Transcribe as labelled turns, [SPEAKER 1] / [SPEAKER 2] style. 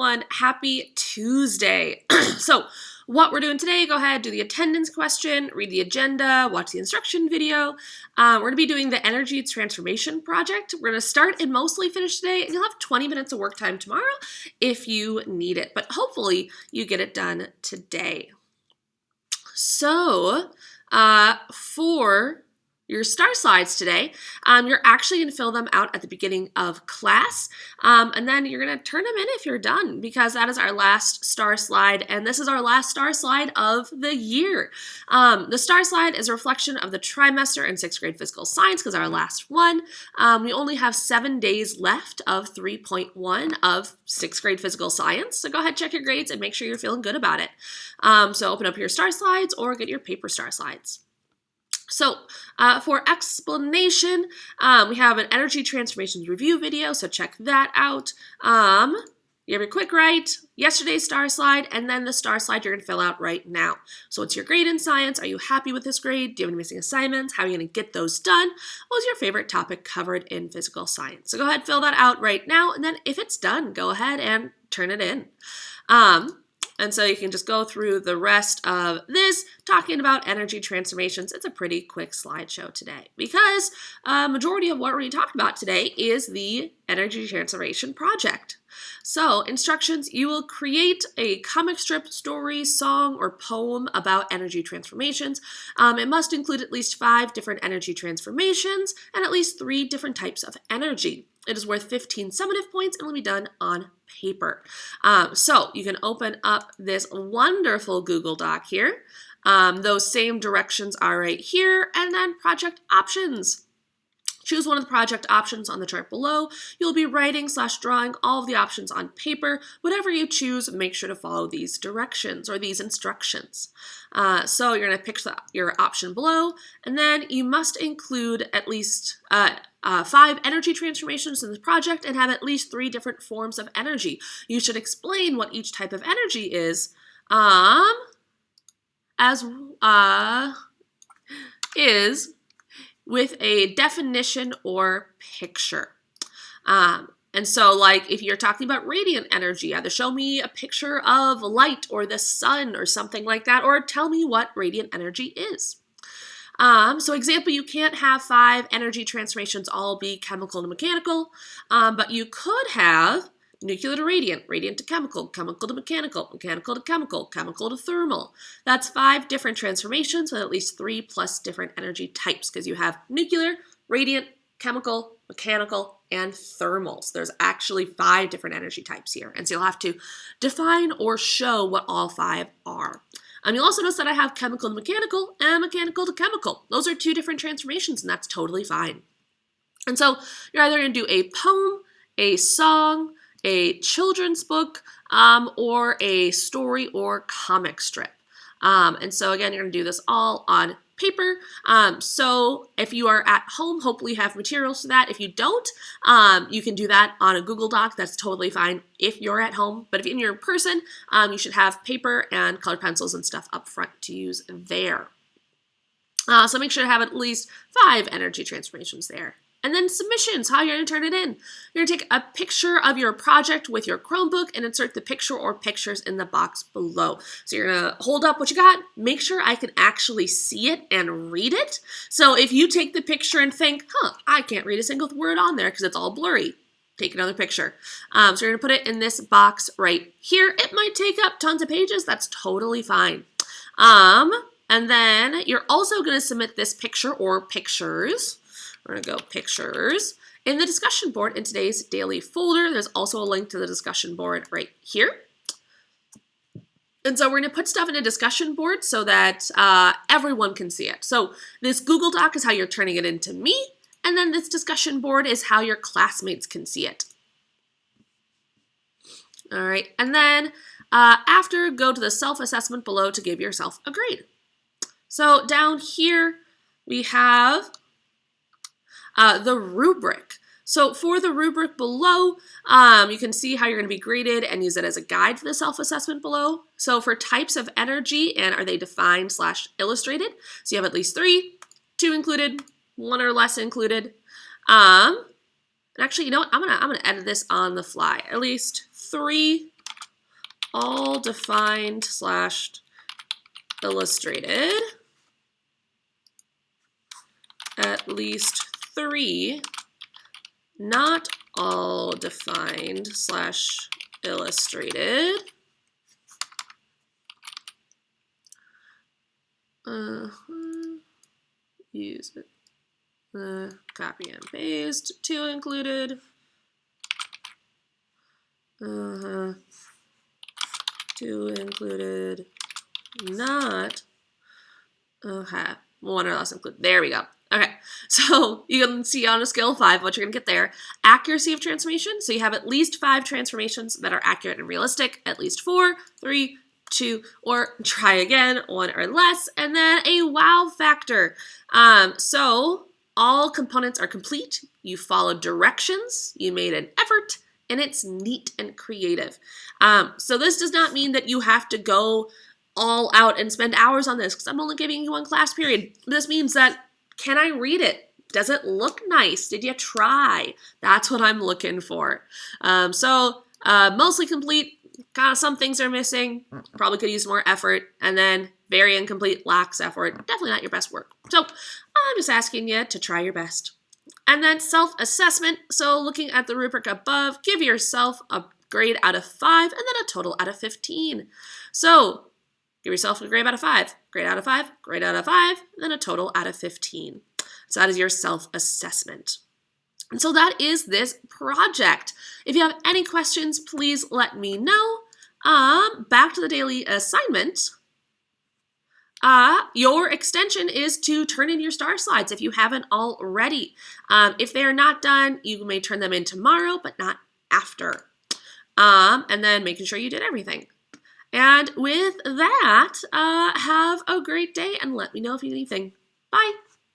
[SPEAKER 1] Happy Tuesday. So what we're doing today, go ahead, do the attendance question, read the agenda, watch the instruction video. We're going to be doing the energy transformation project. We're going to start and mostly finish today, and you'll have 20 minutes of work time tomorrow if you need it, but hopefully you get it done today. So for your star slides today, you're actually going to fill them out at the beginning of class, and then you're going to turn them in if you're done, because that is our last star slide, and this is our last star slide of the year. The star slide is a reflection of the trimester in 6th grade physical science, because our last one. We only have 7 days left of 3.1 of 6th grade physical science, so go ahead, check your grades, and make sure you're feeling good about it. So open up your star slides or get your paper star slides. So for explanation, we have an energy transformations review video, so check that out. You have your quick write, yesterday's star slide, and then the star slide you're going to fill out right now. So what's your grade in science? Are you happy with this grade? Do you have any missing assignments? How are you going to get those done? What was your favorite topic covered in physical science? So go ahead, fill that out right now, and then if it's done, go ahead and turn it in. And so you can just go through the rest of this talking about energy transformations. It's a pretty quick slideshow today because majority of what we're going to talk about today is the energy transformation project. So instructions, you will create a comic strip, story, song, or poem about energy transformations. It must include at least 5 different energy transformations and at least 3 different types of energy. It is worth 15 summative points and will be done on paper. So you can open up this wonderful Google Doc here. Those same directions are right here, and then project options. Choose one of the project options on the chart below. You'll be writing/drawing all of the options on paper. Whatever you choose, make sure to follow these directions or these instructions. So you're going to pick your option below, and then you must include at least 5 energy transformations in the project and have at least 3 different forms of energy. You should explain what each type of energy is with a definition or picture. And so, like, if you're talking about radiant energy, either show me a picture of light or the sun or something like that, or tell me what radiant energy is. So example, you can't have 5 energy transformations all be chemical to mechanical, but you could have nuclear to radiant, radiant to chemical, chemical to mechanical, mechanical to chemical, chemical to thermal. That's 5 different transformations with at least 3 plus different energy types, because you have nuclear, radiant, chemical, mechanical, and thermal. So there's actually 5 different energy types here. And so you'll have to define or show what all 5 are. You'll also notice that I have chemical to mechanical and mechanical to chemical. Those are 2 different transformations, and that's totally fine. And so you're either going to do a poem, a song, a children's book, or a story or comic strip. And so again, you're going to do this all on paper. So if you are at home, hopefully you have materials for that. If you don't, you can do that on a Google Doc. That's totally fine if you're at home. But if you're in person, you should have paper and colored pencils and stuff up front to use there. So make sure to have at least 5 energy transformations there. And then submissions, how you're going to turn it in. You're going to take a picture of your project with your Chromebook and insert the picture or pictures in the box below. So you're going to hold up what you got, make sure I can actually see it and read it. So if you take the picture and think, I can't read a single word on there because it's all blurry, take another picture. So you're going to put it in this box right here. It might take up tons of pages. That's totally fine. And then you're also going to submit this picture or pictures. We're going to go pictures in the discussion board in today's daily folder. There's also a link to the discussion board right here. And so we're going to put stuff in a discussion board so that everyone can see it. So this Google Doc is how you're turning it into me, and then this discussion board is how your classmates can see it. All right, and then after, go to the self-assessment below to give yourself a grade. So down here we have the rubric. So for the rubric below, you can see how you're going to be graded and use it as a guide for the self-assessment below. So for types of energy, and are they defined/illustrated? So you have at least 3, 2 included, 1 or less included. And actually, you know what? I'm gonna edit this on the fly. At least 3 all defined / illustrated, at least 3, not all defined / illustrated. Use it. Copy and paste. 2 included. 2 included. Not. Okay. 1 or less included. There we go. Okay, so you can see on a scale of 5 what you're going to get there. Accuracy of transformation, so you have at least 5 transformations that are accurate and realistic, at least 4, 3, 2, or try again, 1 or less, and then a wow factor. So all components are complete, you followed directions, you made an effort, and it's neat and creative. So this does not mean that you have to go all out and spend hours on this, because I'm only giving you 1 class period. This means that, can I read it? Does it look nice? Did you try? That's what I'm looking for. Mostly complete, kind of some things are missing, probably could use more effort, and then very incomplete, lacks effort, definitely not your best work. So I'm just asking you to try your best. And then self-assessment, so looking at the rubric above, give yourself a grade out of 5 and then a total out of 15. So give yourself a grade out of 5, grade out of 5, grade out of 5, and then a total out of 15. So that is your self-assessment. And so that is this project. If you have any questions, please let me know. Back to the daily assignment. Your extension is to turn in your star slides if you haven't already. If they are not done, you may turn them in tomorrow, but not after. And then making sure you did everything. And with that, have a great day and let me know if you need anything. Bye.